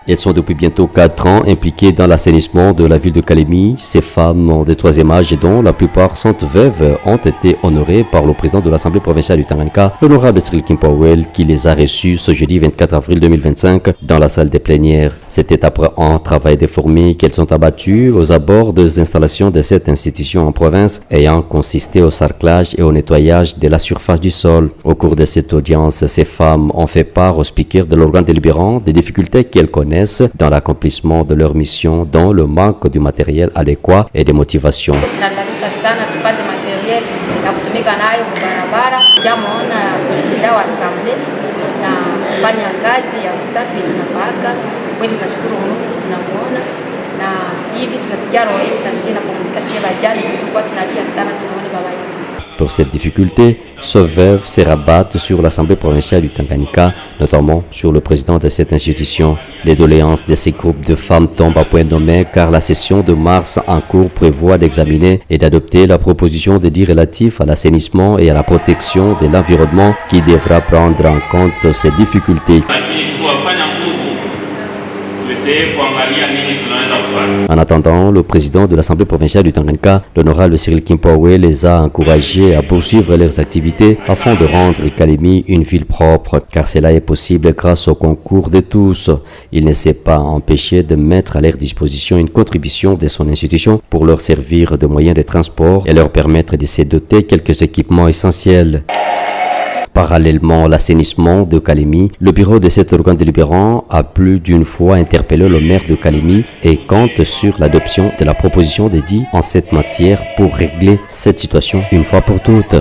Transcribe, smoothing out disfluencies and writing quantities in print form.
Elles sont depuis bientôt 4 ans impliquées dans l'assainissement de la ville de Kalemi. Ces femmes de troisième âge, dont la plupart sont veuves, ont été honorées par le président de l'Assemblée provinciale du Tanganyika, l'honorable Cyril Kimpawel, qui les a reçues ce jeudi 24 avril 2025 dans la salle des plénières. C'était après un travail de fourmi qu'elles sont abattues aux abords des installations de cette institution en province, ayant consisté au sarclage et au nettoyage de la surface du sol. Au cours de cette audience, ces femmes ont fait part au speaker de l'organe délibérant des difficultés qu'elles connaissent dans l'accomplissement de leur mission, dont le manque du matériel adéquat et des motivations. Pour cette difficulté, ces veuves se rabattent sur l'Assemblée provinciale du Tanganyika, notamment sur le président de cette institution. Les doléances de ces groupes de femmes tombent à point nommé car la session de mars en cours prévoit d'examiner et d'adopter la proposition de dit relative à l'assainissement et à la protection de l'environnement qui devra prendre en compte ces difficultés. En attendant, le président de l'Assemblée provinciale du Tanganyika, l'honorable Cyril Kimpawel, les a encouragés à poursuivre leurs activités afin de rendre Kalemi une ville propre, car cela est possible grâce au concours de tous. Il ne s'est pas empêché de mettre à leur disposition une contribution de son institution pour leur servir de moyen de transport et leur permettre de se doter quelques équipements essentiels. Parallèlement à l'assainissement de Kalemi, le bureau de cet organe délibérant a plus d'une fois interpellé le maire de Kalemi et compte sur l'adoption de la proposition de dit en cette matière pour régler cette situation une fois pour toutes.